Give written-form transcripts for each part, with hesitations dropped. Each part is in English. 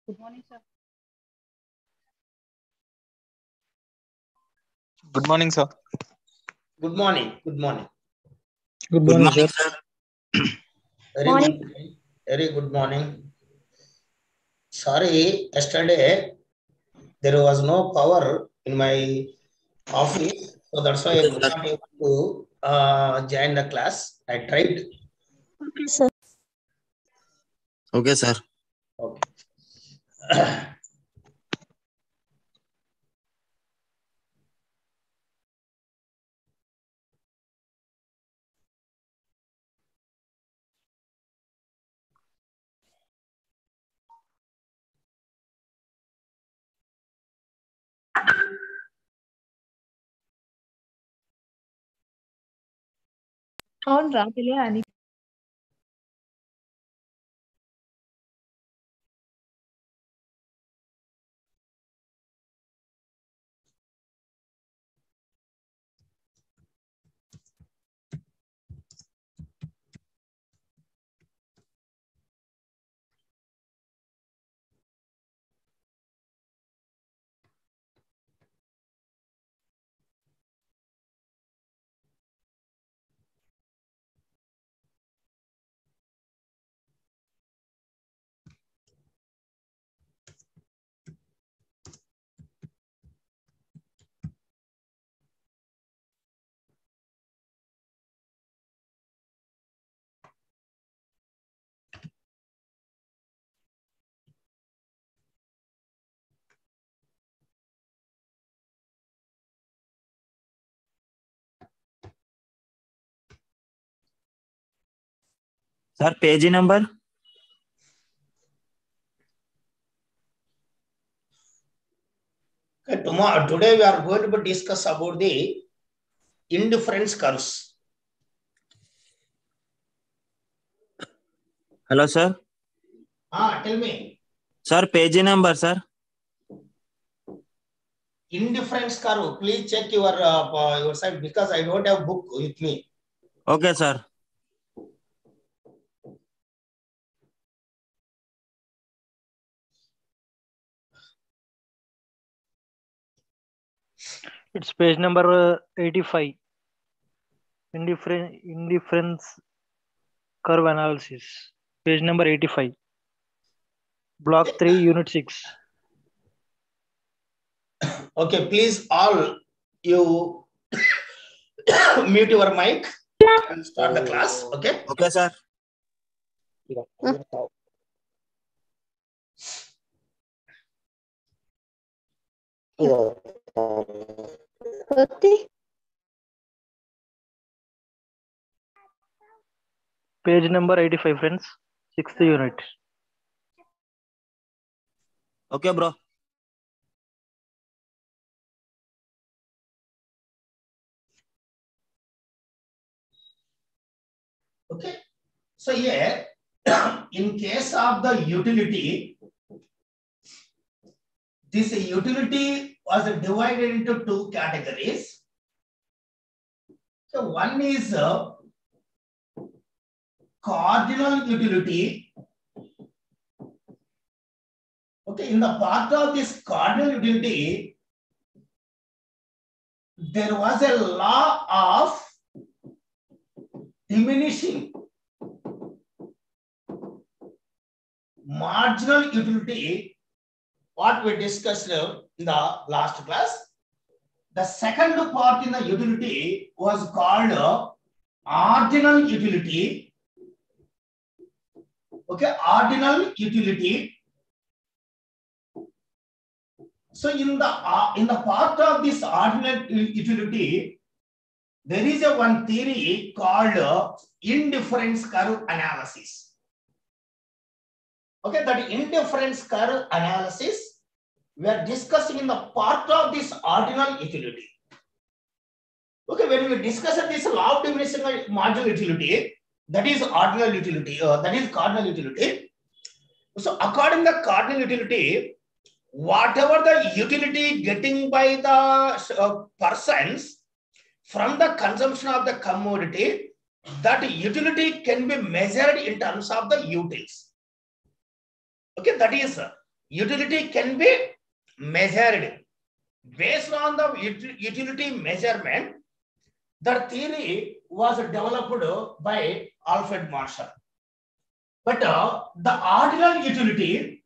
Good morning, sir. Good morning, sir. Good morning. Good morning. Good morning, sir. Very good morning. Sorry, yesterday there was no power in my office, so that's why I was not able to join the class. I tried. Okay, sir. Okay, sir. Okay. అవును రా అని Sir, page number? Okay, today we are going to discuss about the indifference curves. Hello, sir. Tell me. Sir, page number, sir. Indifference curve. Please check your side because I don't have book with me. Okay, sir. It's page number 85. Indifference curve analysis. Page number 85. Block 3, unit 6. Okay, please all you mute your mic and start the class. Okay. Okay, sir. Page number 85, friends. 6th unit. Okay, bro. Okay. So here, in case of the utility, this utility was divided into two categories. So one is cardinal utility. Okay, in the part of this cardinal utility, there was a law of diminishing marginal utility, what we discussed in the last class. The second part in the utility was called ordinal utility. Okay, ordinal utility. So in the part of this ordinal utility, there is one theory called indifference curve analysis. Okay, that indifference curve analysis we are discussing in the part of this ordinal utility. Okay, when we discuss this law of diminishing marginal utility, that is ordinal utility, that is cardinal utility. So according to the cardinal utility, whatever the utility getting by the persons from the consumption of the commodity, that utility can be measured in terms of the utils. Okay, that is utility can be measured. Based on the utility measurement, the theory was developed by Alfred Marshall. But the ordinal utility,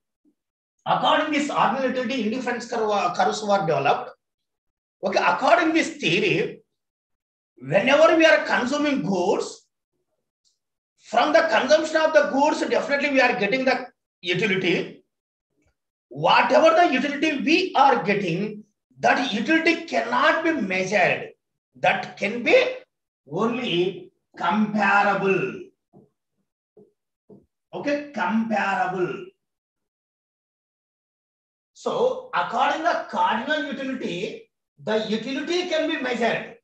according to this ordinal utility, indifference curves were developed. Okay, according to this theory, whenever we are consuming goods, from the consumption of the goods, definitely we are getting the utility. Whatever the utility we are getting, that utility cannot be measured. That can be only comparable. Okay, comparable. So, according to the cardinal utility, the utility can be measured.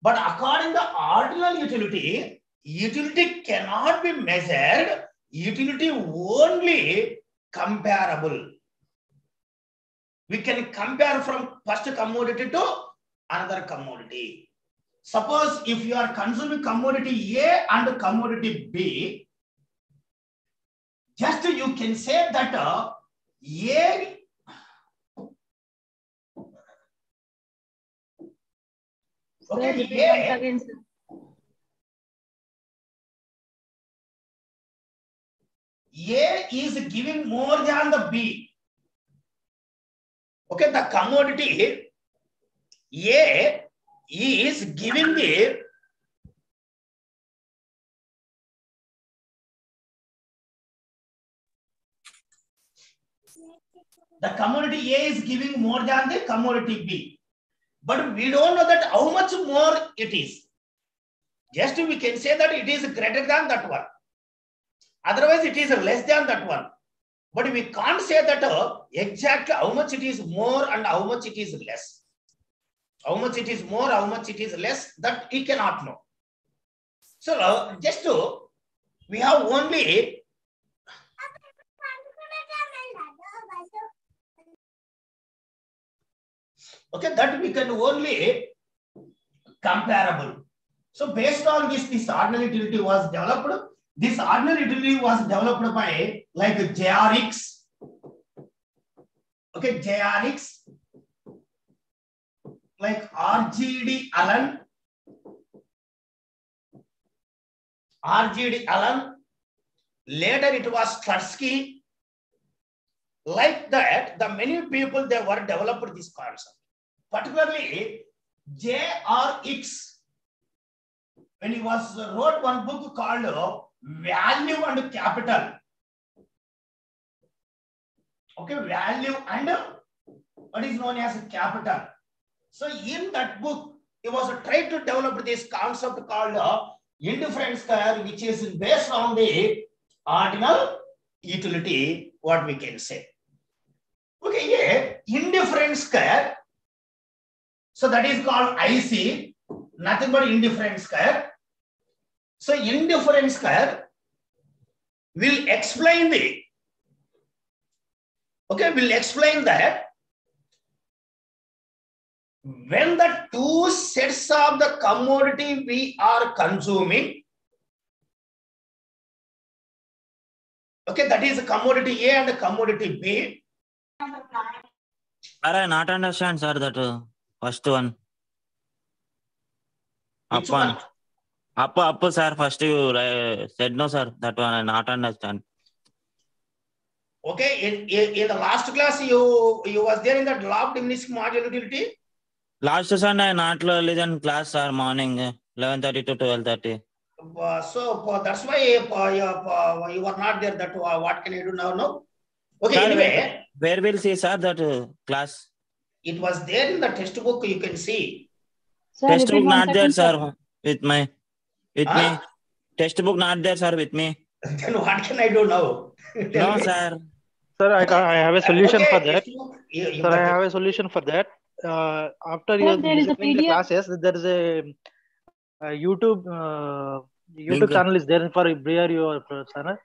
But according to the ordinal utility, utility cannot be measured. Utility only comparable. We can compare from first commodity to another commodity. Suppose if you are consuming commodity A and commodity B, just you can say that A okay, A is giving more than the B. Okay, the commodity A is giving the commodity A is giving more than the commodity B. But we don't know that how much more it is. Just we can say that it is greater than that one. Otherwise, it is less than that one. But we can't say that exactly how much it is more and how much it is less. How much it is more, how much it is less, that we cannot know. So, just we have only okay, that we can only comparable. So, based on this ordinal utility was developed. This ordinal utility was developed by like JRX. Okay, JRX, like RGD Allen. RGD Allen. Later it was Tversky. Like that, the many people they were developed this concept. Particularly JRX, when he was wrote one book called Value and Capital. Okay, value and what is known as capital. So in that book, he was trying to develop this concept called indifference curve, which is based on the ordinal utility, what we can say. Okay, yeah, indifference curve. So that is called IC, nothing but indifference curve. So indifference curve will explain the, okay, will explain that when the two sets of the commodity we are consuming, okay, that is commodity A and commodity B. Sir, I not understand, sir, that first one. Which one? Up, sir. First you said no, sir. That one I not understand. Okay, in the last class you was there in that law of diminishing marginal utility. Last Sunday I not listen class, sir. Morning 11:30 to 12:30. So that's why you were not there. That what can I do now? No. Okay. Sir, anyway, where will see, sir, that class? It was there in the textbook. You can see. Sir, Textbook repeat one not there, second, sir. With me. Textbook not there, sir. With me. Then what can I do now? No, me. sir. Sir, I have a solution for that. You Sir, I have a solution for that. After Sir, you there is a listening the PDF. classes, there is a YouTube Link. channel is there for your channel.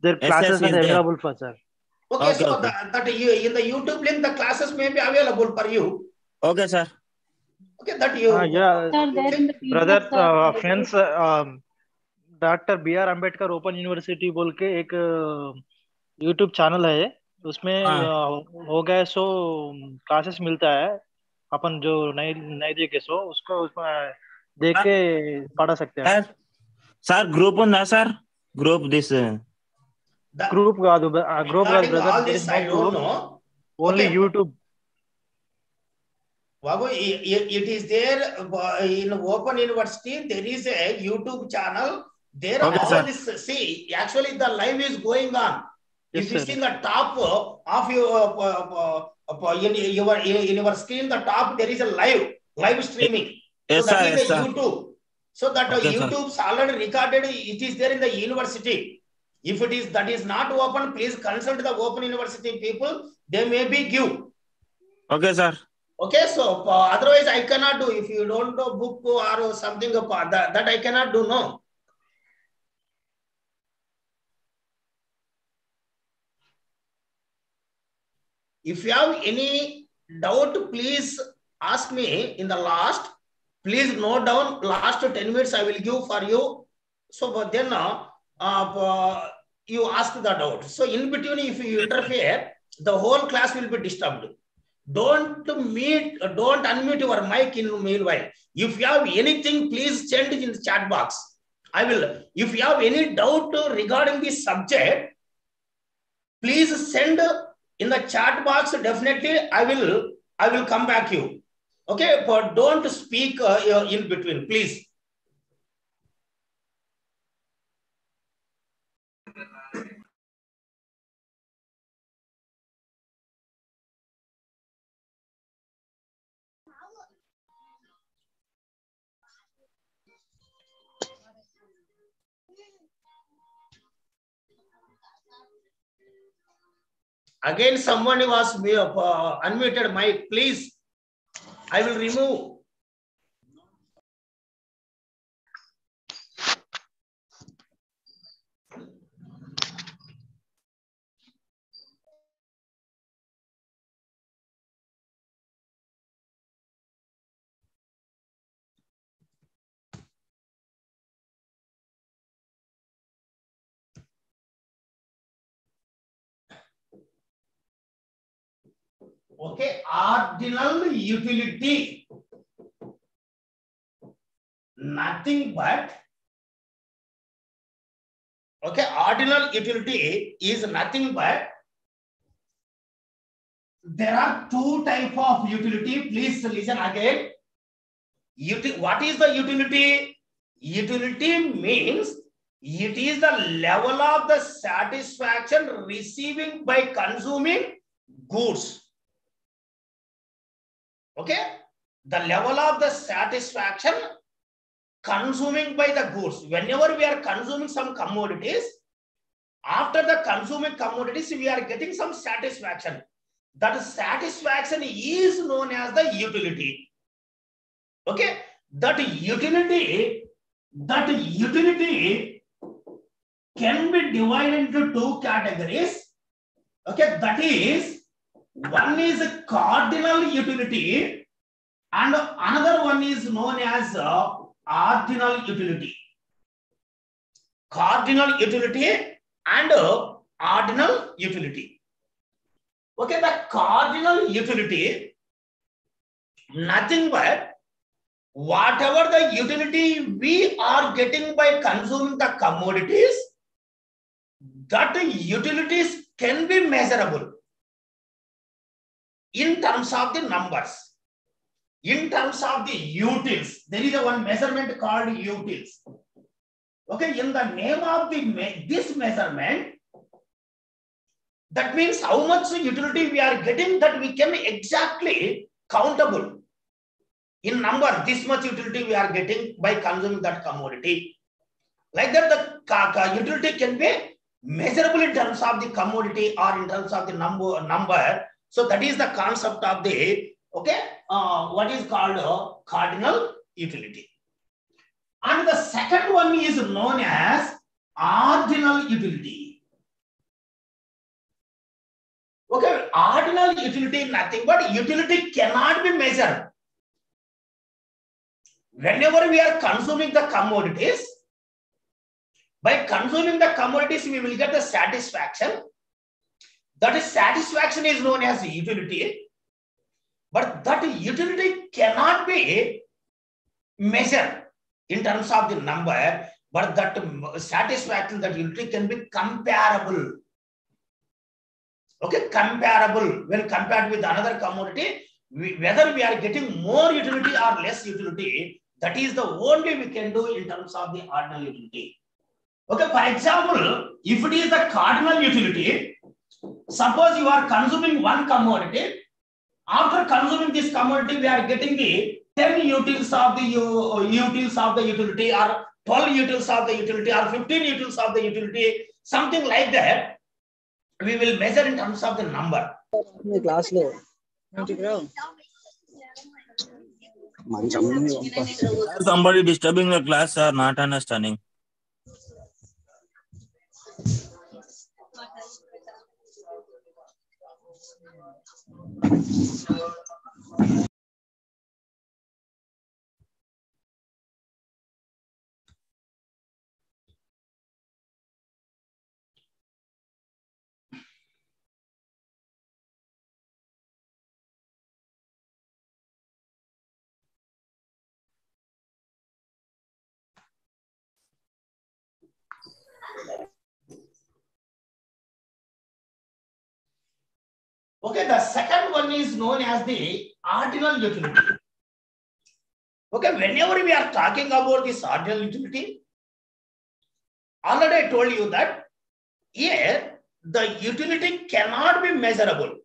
Their Yes, classes yes, are is there. available for sir. Okay, so Okay. that in the YouTube link, the classes may be available for you. Okay, sir. Okay, that you. Yeah, Sir, there in the PDF, brother, sir. friends, doctor B R Ambedkar open university बोल के एक YouTube channel है उसमें हाँ हो गए सो classes मिलता है, अपन जो नहीं नहीं देखे सो उसको उसमें देख के पढ़ा सकते हैं. సార్ సార్ గ్రూప్ ఉందా సార్ గ్రూప్ దిస్ గ్రూప్ కాదు గ్రూప్ కాదు Regarding brother, all there this, is no I don't group, know. Only Okay, YouTube. Vagu, it is there in Open University. There is a YouTube channel. There okay all sir this. See, actually, the live is going on. Yes, If you sir. see the top of in your screen, the top there is a live streaming. So yes that sir is yes a sir YouTube. So that okay sir YouTube's already recorded. It is there in the university. If it is that is not open, please consult the Open University people. They may be give. Okay sir Okay, so otherwise I cannot do. If you don't know book or something that I cannot do. No. If you have any doubt, please ask me in the last. Please note down last 10 minutes I will give for you. So but then you ask the doubt. So in between, if you interfere, the whole class will be disturbed. Don't unmute your mic in meanwhile. If you have anything, please send it in the chat box. I will. If you have any doubt regarding this subject, please send in the chat box. Definitely, I will come back to you. Okay, but don't speak in between, please. Again, someone was unmuted mic. Please, I will remove. Okay, ordinal utility. Nothing but, okay, ordinal utility is nothing but, there are two types of utility. Please listen again. What is the utility? Utility means it is the level of the satisfaction receiving by consuming goods. Okay, the level of the satisfaction consuming by the goods. Whenever we are consuming some commodities, after the consuming commodities, we are getting some satisfaction. That satisfaction is known as the utility. Okay, that utility can be divided into two categories. Okay, that is, one is cardinal utility and another one is known as ordinal utility. Cardinal utility and ordinal utility. Okay, the cardinal utility, nothing but whatever the utility we are getting by consuming the commodities, that utilities can be measurable in terms of the numbers, in terms of the utils. There is a one measurement called utils. Okay, in the name of this measurement, that means how much utility we are getting, that we can exactly countable in number. This much utility we are getting by consuming that commodity. Like that, the utility can be measurable in terms of the commodity or in terms of the number. So that is the concept of the, okay, what is called cardinal utility. And the second one is known as ordinal utility. Okay, ordinal utility, nothing but utility cannot be measured. Whenever we are consuming the commodities, by consuming the commodities, we will get the satisfaction. That is, satisfaction is known as utility, but that utility cannot be measured in terms of the number, but that satisfaction, that utility can be comparable. Okay, comparable. When compared with another commodity, whether we are getting more utility or less utility, that is the only we can do in terms of the ordinal utility. Okay, for example, if it is the cardinal utility, suppose you are consuming one commodity. After consuming this commodity, we are getting the 10 utils of the utility, or 12 utils of the utility, or 15 utils of the utility, something like that. We will measure in terms of the number. Class low. Somebody disturbing the class, sir, not understanding. Okay, the second one is known as the ordinal utility. Okay, whenever we are talking about this ordinal utility, already I told you that here the utility cannot be measurable.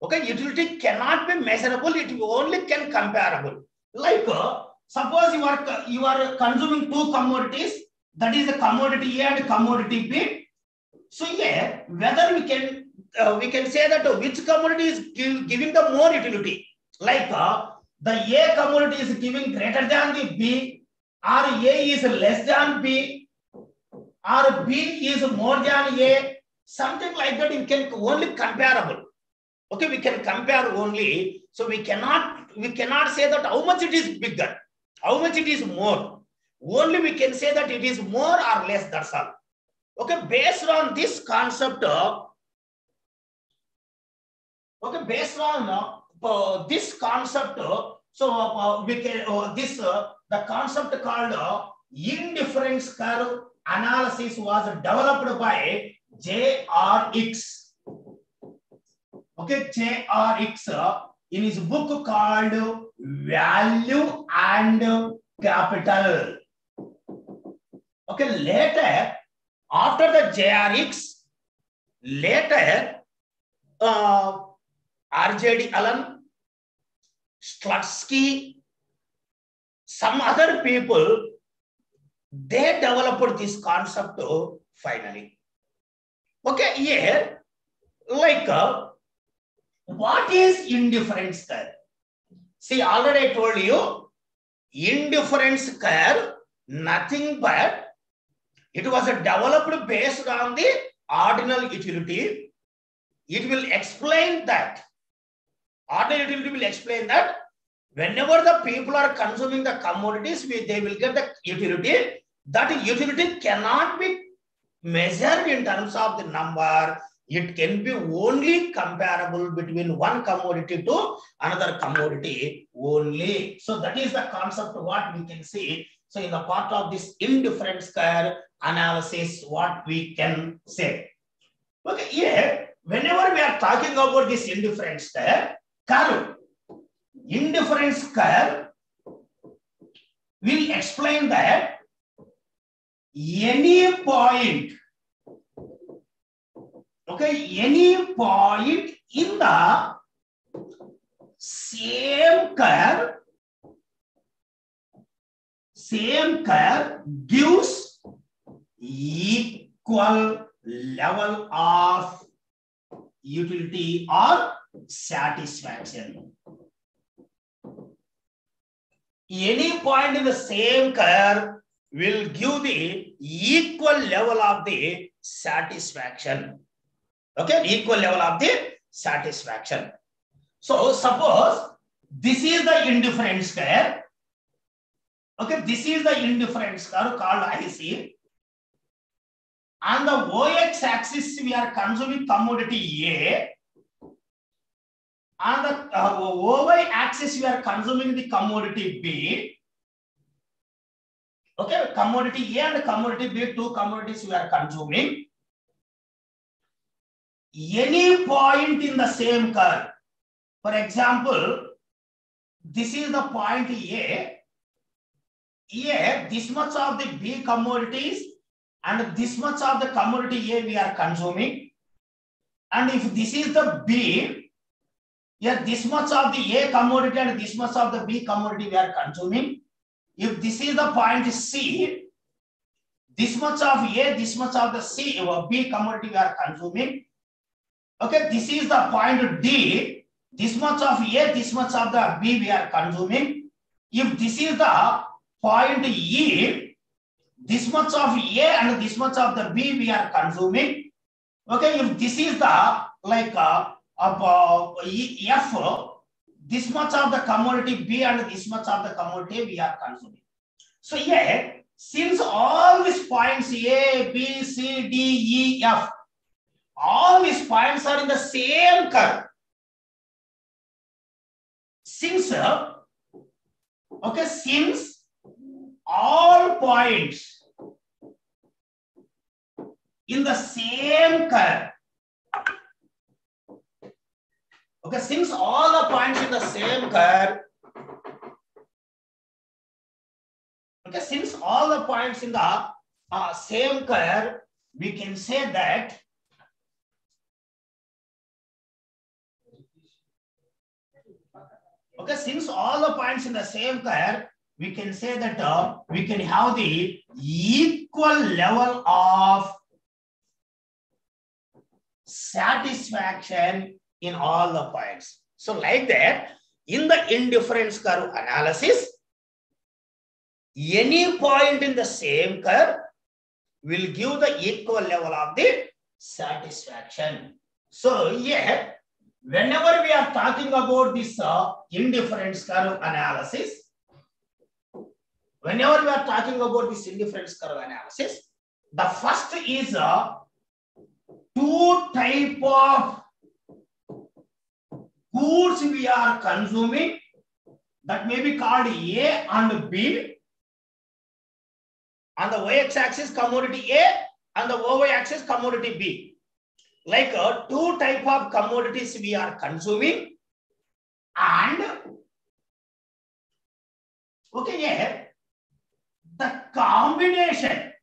Okay, utility cannot be measurable, it only can comparable. Like suppose you are consuming two commodities, that is the commodity A and commodity B. So here, whether we can say that which commodity is giving the more utility. Like the A commodity is giving greater than the B, or A is less than B, or B is more than A. Something like that, you can only comparable. Okay, we can compare only. So we cannot say that how much it is bigger, how much it is more. Only we can say that it is more or less, that's all. Okay, based on this concept, the concept called indifference curve analysis was developed by J.R.X. Okay, J.R.X. in his book called Value and Capital. Okay, later, after the J.R.X., later R.J.D. Allen, Slutsky, some other people, they developed this concept finally. Okay, here, like, what is indifference curve? See, already I told you, indifference curve, nothing but it was developed based on the ordinal utility. It will explain that. Ordinal utility will explain that whenever the people are consuming the commodities, they will get the utility. That utility cannot be measured in terms of the number. It can be only comparable between one commodity to another commodity only. So that is the concept what we can see. So in the part of this indifference curve analysis, what we can say. Okay, here, whenever we are talking about this indifference curve, indifference curve will explain that any point, okay, any point in the same curve gives equal level of utility or satisfaction. Any point in the same curve will give the equal level of the satisfaction. Okay, equal level of the satisfaction. So suppose this is the indifference curve. Okay, this is the indifference curve called IC. On the OX axis, we are consuming commodity A. On the OY axis, we are consuming the commodity B. Okay, commodity A and commodity B, two commodities we are consuming. Any point in the same curve. For example, this is the point A. Here, this much of the B commodities and this much of the commodity A we are consuming. And if this is the B, here this much of the A commodity and this much of the B commodity we are consuming. If this is the point C, this much of A, this much of the C or B commodity we are consuming. Okay, this is the point D, this much of A, this much of the B we are consuming. If this is the point E, this much of A and this much of the B we are consuming. Okay, if this is the F, this much of the commodity B and this much of the commodity we are consuming. So here, since all these points A, B, C, D, E, F, all these points are in the same curve. Since all points in the same curve. Okay, since all the points in the same curve. Okay, since all the points in the same curve, we can say that since all the points in the same curve, we can say that we can have the equal level of satisfaction in all the points. So like that, in the indifference curve analysis, any point in the same curve will give the equal level of the satisfaction. So here, whenever we are talking about this indifference curve analysis, the first is two type of goods we are consuming, that may be called A and B. On the y-axis commodity A, and the y-axis commodity B. Like two type of commodities we are consuming, and okay, here the combination.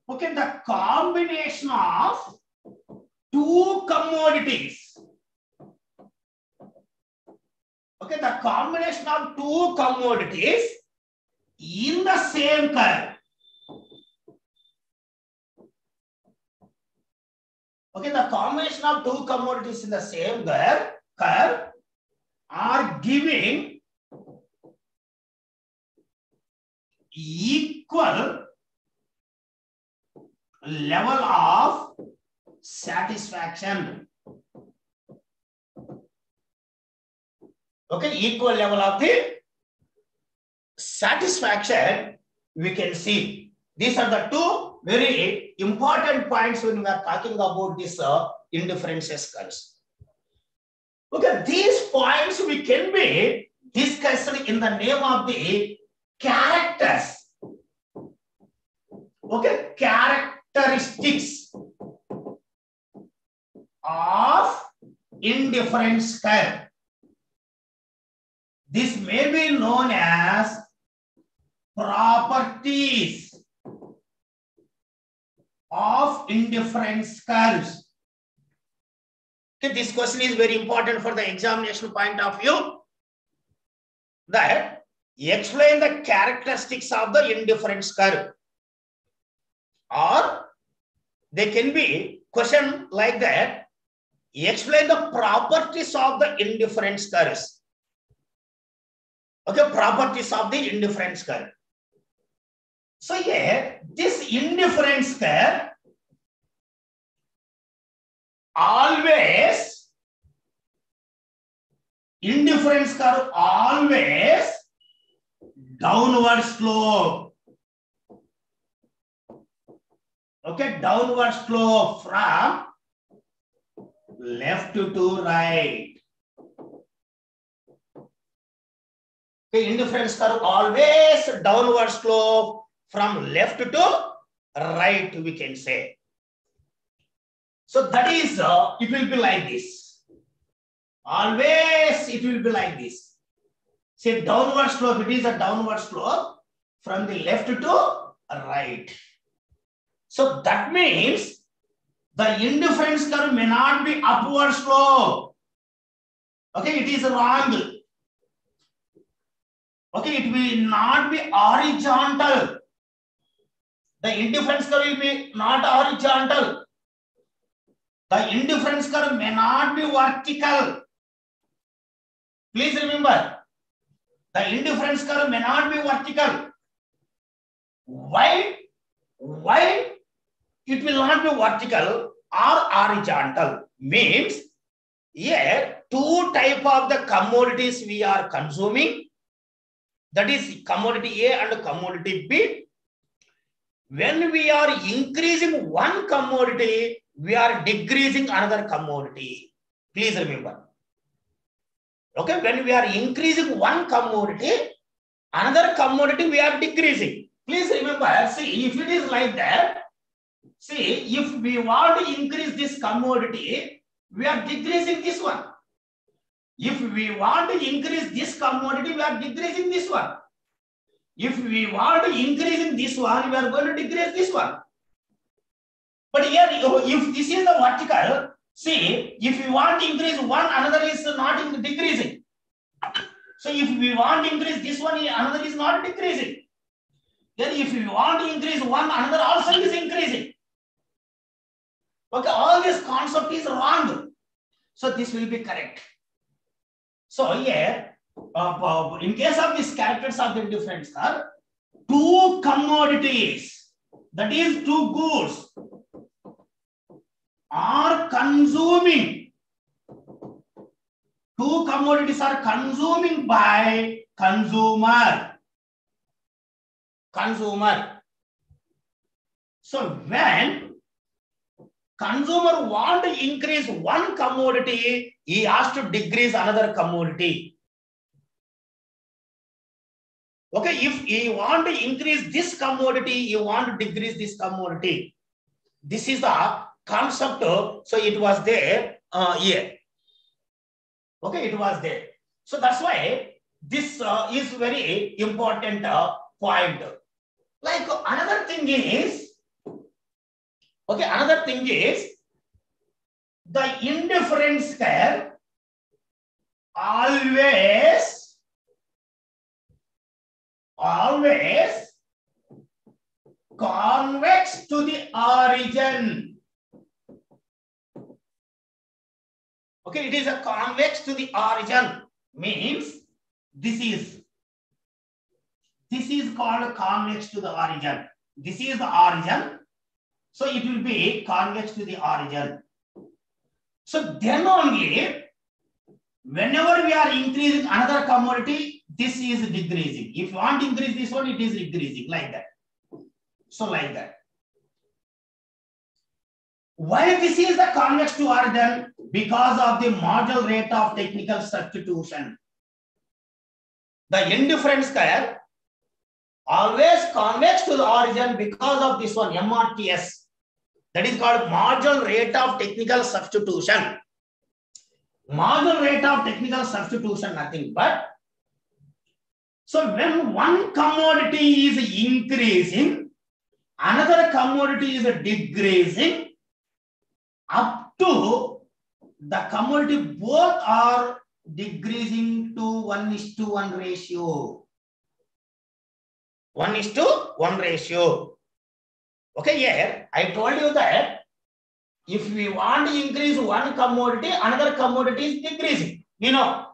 Okay, the combination of two commodities. Okay, the combination of two commodities in the same curve. Okay, the combination of two commodities in the same curve are giving equal level of satisfaction. Okay, equal level of the satisfaction we can see. These are the two very important points when we are talking about this indifference curves. Okay, these points we can be discussed in the name of the characters. Okay, characteristics of indifference curve. This may be known as properties of indifference curves. Okay, this question is very important for the examination point of view. That explain the characteristics of the indifference curve. Or they can be question like that. Explain the properties of the indifference curves. Okay, properties of the indifference curve. So here, this indifference curve always downward slope. Okay, downward slope from left to right. Okay, indifference curve always downward slope from left to right, we can say. So that is, it will be like this. Always it will be like this. See, downward slope, it is a downward slope from the left to right. So that means the indifference curve may not be upward slope. Okay, it is wrong. Okay, it will not be horizontal. The indifference curve will be not horizontal. The indifference curve may not be vertical. Please remember, the indifference curve may not be vertical. Why it will not be vertical or horizontal? Means here two type of the commodities we are consuming. That is commodity A and commodity B. When we are increasing one commodity, we are decreasing another commodity. Please remember. Okay, when we are increasing one commodity, another commodity we are decreasing. Please remember, see, if it is like that, see, if we want to increase this commodity, we are decreasing this one. If we want to increase this commodity, we are decreasing this one. If we want to increase in this one, we are going to decrease this one. But here, if this is the vertical, see, if we want to increase one, another is not decreasing. So if we want to increase this one, another is not decreasing. Then if we want to increase one, another also is increasing. Okay, all this concept is wrong. So this will be correct. So here, in case of these characters of the indifference curve, two commodities, that is two goods, are consuming. Two commodities are consuming by consumer. So when consumer want to increase one commodity, he has to decrease another commodity. Okay, if he want to increase this commodity, he want to decrease this commodity. This is the concept. So it was there here. Okay, it was there. So that's why this is very important point. Like another thing is, the indifference curve always convex to the origin. Okay, it is a convex to the origin. Means this is called convex to the origin. This is the origin. So it will be convex to the origin. So then only, whenever we are increasing another commodity, this is decreasing. If you want to increase this one, it is decreasing, like that. So like that. Why this is the convex to origin? Because of the marginal rate of technical substitution. The indifference curve always convex to the origin because of this one, MRTS. That is called marginal rate of technical substitution. Marginal rate of technical substitution, nothing but. So when one commodity is increasing, another commodity is decreasing, up to the commodity both are decreasing to 1:1 ratio. 1:1 ratio. Okay, here I told you that if we want to increase one commodity, another commodity is decreasing. You know,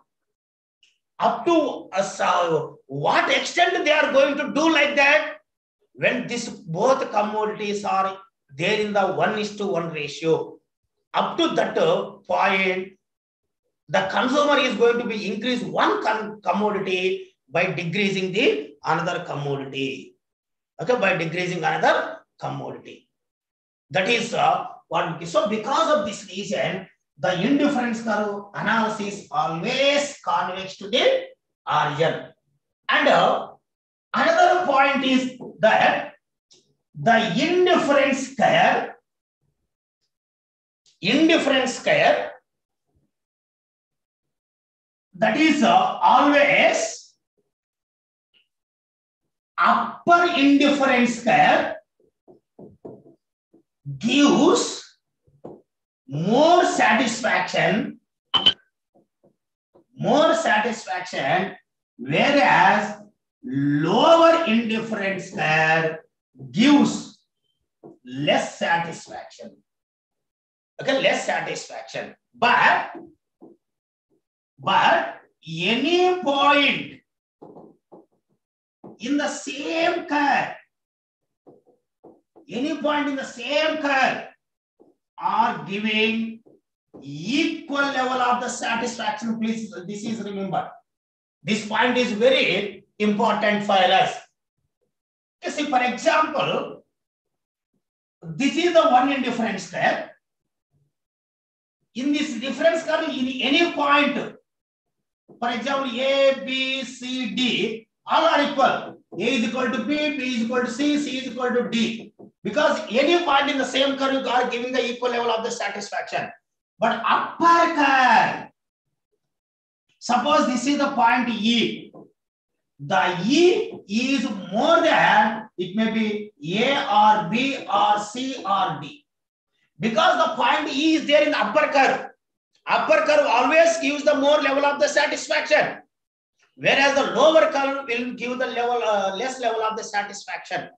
up to what extent they are going to do like that? When this both commodities are there in the 1:1 ratio, up to that point, the consumer is going to be increase one commodity by decreasing the another commodity. Okay, by decreasing another commodity. That is what. So because of this reason, the indifference curve analysis always convex to the origin. And another point is that the indifference curve that is always upper indifference curve gives more satisfaction, whereas lower indifference curve gives less satisfaction. Okay, less satisfaction. But any point in the same curve, are giving equal level of the satisfaction. Please, this is remember. This point is very important for us. You see, for example, this is the one indifference curve. In this difference curve, in any point, for example, A, B, C, D, all are equal. A is equal to B, B is equal to C, C is equal to D. Because any point in the same curve are giving the equal level of the satisfaction. But upper curve, suppose this is the point E. The E is more than, it may be A or B or C or D. Because the point E is there in the upper curve. Upper curve always gives the more level of the satisfaction. Whereas the lower curve will give the level less level of the satisfaction.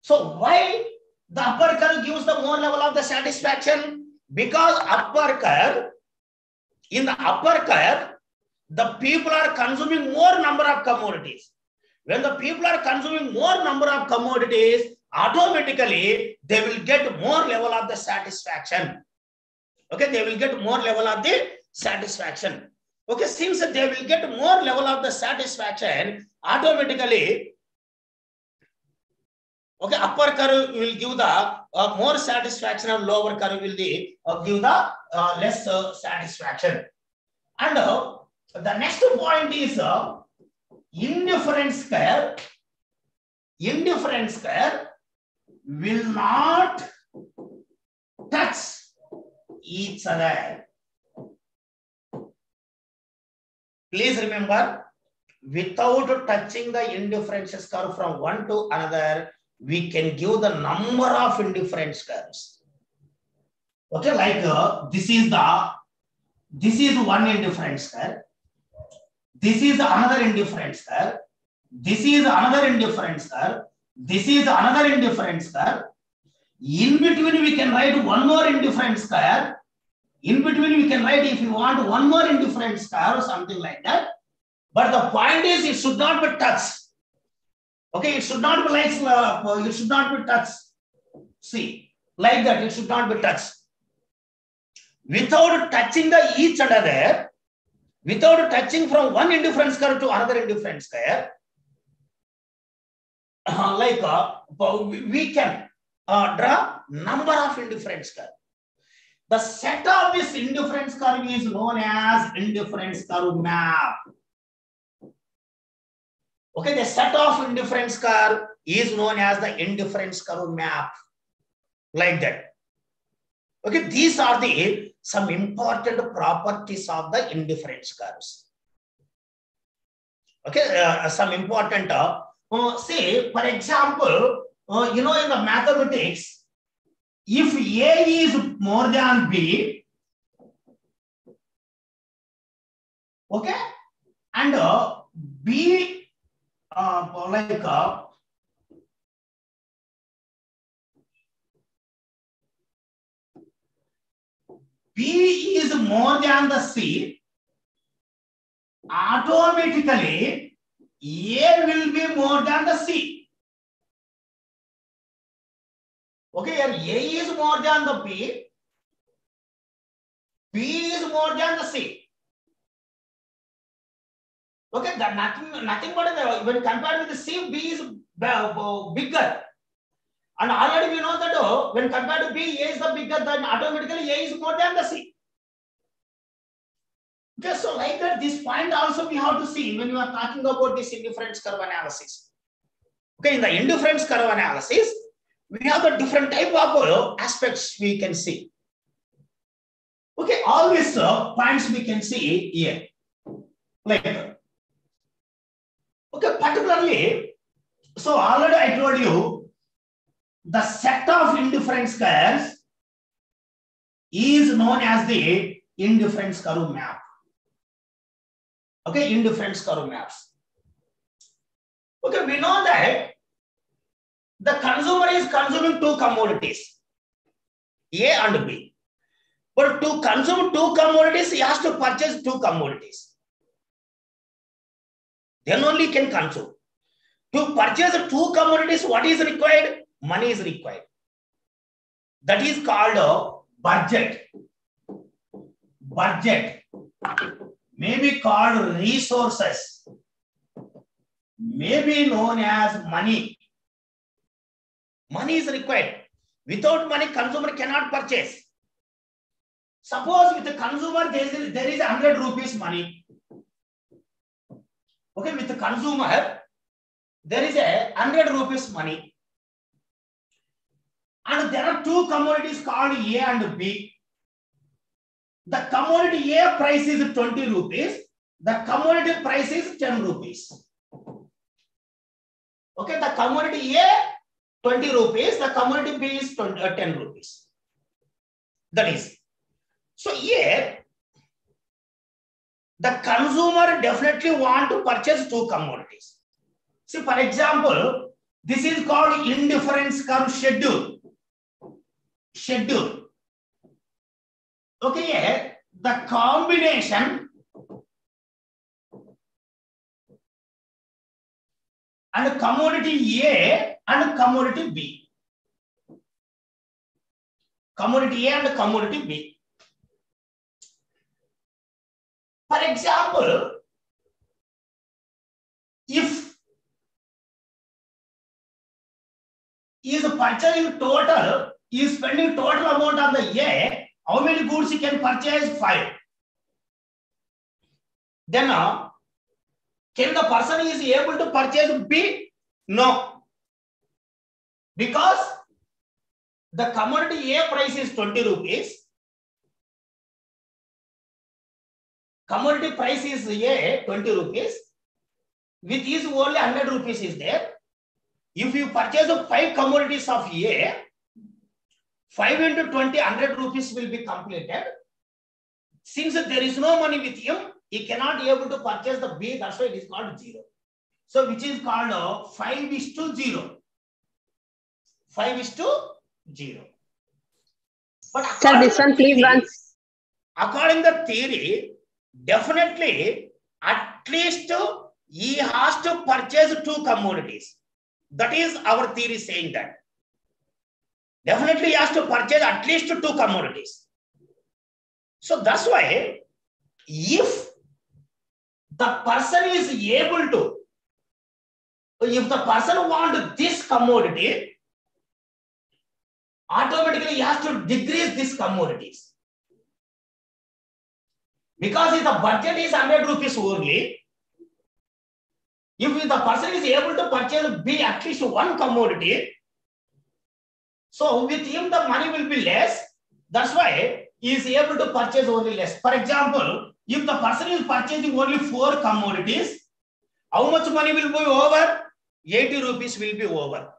So why the upper curve gives the more level of the satisfaction? Because in the upper curve, the people are consuming more number of commodities. When the people are consuming more number of commodities, automatically they will get more level of the satisfaction. Okay, they will get more level of the satisfaction. Okay, since they will get more level of the satisfaction, automatically, okay, upper curve will give the more satisfaction and lower curve will give the less satisfaction. And the next point is indifference curve. Indifference curve will not touch each other. Please remember, without touching the indifference curve from one to another, we can give the number of indifference curves. Okay, like this is one indifference curve. This is another indifference curve. This is another indifference curve. This is another indifference curve. In between, we can write one more indifference curve. In between, we can write, if you want, one more indifference curve or something like that. But the point is, it should not be touched. Okay, it should not be like, it should not be touched. See, like that, it should not be touched. Without touching each other, without touching from one indifference curve to another indifference curve, we can draw number of indifference curve. The set of this indifference curve is known as indifference curve map. Okay, the set of indifference curve is known as the indifference curve map. Like that. Okay, these are some important properties of the indifference curves. Okay, some important, say, for example, in the mathematics, if A is more than B, okay, and B, B is more than the C, automatically A will be more than the C. Okay, here A is more than the B, B is more than the C. Okay, that nothing but when compared with the C, B is bigger. And already we know that when compared to B, A is the bigger, then automatically A is more than the C. Okay, so like that, this point also we have to see when you are talking about this indifference curve analysis. Okay, in the indifference curve analysis, we have the different type of aspects we can see. Okay, all these points we can see here. Like, okay, particularly, so already I told you, the set of indifference curves is known as the indifference curve map. Okay, indifference curve maps. Okay, we know that the consumer is consuming two commodities, A and B. But to consume two commodities, he has to purchase two commodities. Then only he can consume. To purchase two commodities, what is required? Money is required. That is called a budget. Budget may be called resources, may be known as money. Money is required. Without money, consumer cannot purchase. Suppose with the consumer, there is 100 rupees money. Okay, with the consumer, there is 100 rupees money. And there are two commodities called A and B. The commodity A price is 20 rupees. The commodity price is 10 rupees. Okay, the commodity A 20 rupees, the commodity B is 10 rupees. That is. So here, the consumer definitely want to purchase two commodities. See, for example, this is called indifference curve schedule. Schedule. Okay, here, the combination and commodity A and commodity B. Commodity A and commodity B. For example, if he is purchasing total, he is spending total amount on the A, how many goods he can purchase? 5. Then can the person is able to purchase B? No. Because the commodity A price is 20 rupees. Commodity price is A 20 rupees. With his only 100 rupees is there. If you purchase 5 commodities of A, 5 into 20, 100 rupees will be completed. Since there is no money with him, he cannot be able to purchase the B. That's why it is called 0. So which is called 5:0. 5:0. But Sir, this one please once. According to the theory, definitely at least he has to purchase 2 commodities. That is our theory saying that. Definitely he has to purchase at least 2 commodities. So that's why if the person is able to, if the person wants this commodity, automatically he has to decrease these commodities. Because if the budget is 100 rupees only, if the person is able to purchase B at least 1 commodity, so with him the money will be less. That's why he is able to purchase only less. For example, if the person is purchasing only 4 commodities, how much money will be over? 80 rupees will be over.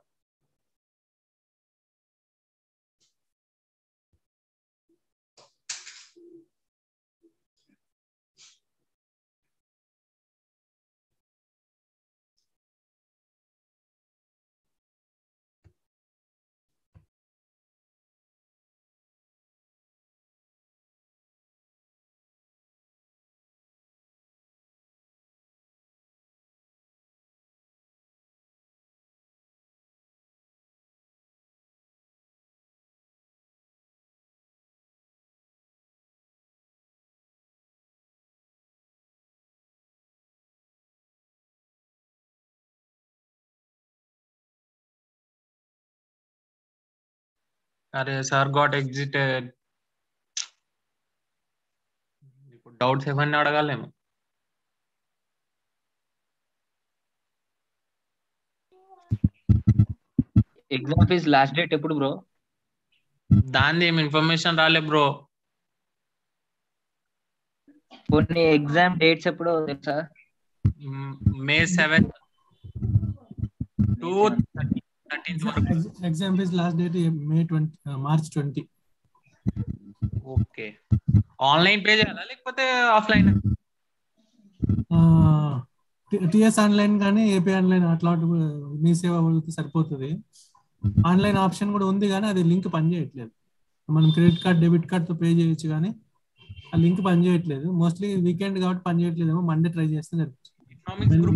అరే sir got exited. ఇప్పుడు doubts ఏమన్నా అడగాలేము. Exam fees last date ఎప్పుడు bro? దాని ఏం information రాలే bro. కొన్ని exam dates ఎప్పుడో తెలుసా? May 7th to 13th వరకు. Exam fees last date March 20. Okay. Online pay చేయాలా లేకపోతే ఆఫ్లైన్? టిఎస్ ఆన్లైన్ కానీ ఏపీ ఆన్లైన్ అట్లా మీ సేవ సరిపోతుంది. ఆన్లైన్ ఆప్షన్ కూడా ఉంది కానీ అది లింక్ పనిచేయట్లేదు. మనం క్రెడిట్ కార్డ్ డెబిట్ కార్డ్ తో పే చేయొచ్చు కానీ ఆ లింక్ పనిచేయట్లేదు. మోస్ట్లీ వీకెండ్ కాబట్టి పనిచేయట్లేదేమో. మండే ట్రై చేస్తే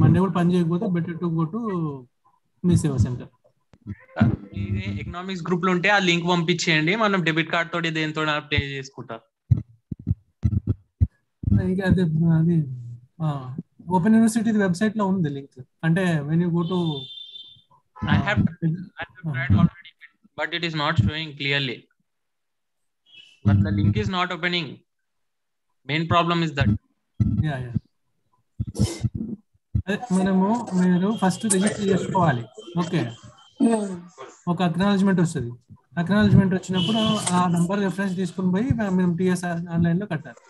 మండే కూడా పని చేయకపోతే better to go to me సేవ సెంటర్. ఎకనామిక్స్ గ్రూప్ లో ఉంటే ఆ లింక్ పంపించేయండి, మనం డెబిట్ కార్డ్ తోటి దేంతో పే చేసుకుంటా. ఇంకా అది ఓపెన్ యూనివర్సిటీ వెబ్సైట్ లో ఉంది లింక్. అంటే when you go to I have tried already, but it is not showing clearly. But the link is not opening. Main problem is that. Yeah. మీరు first register చేసుకోవాలి. Okay, ఒక acknowledgement వస్తుంది. Acknowledgement వచ్చినప్పుడు ఆ number reference తీసుకుని పోయి మేము TS online లో కట్టాలి.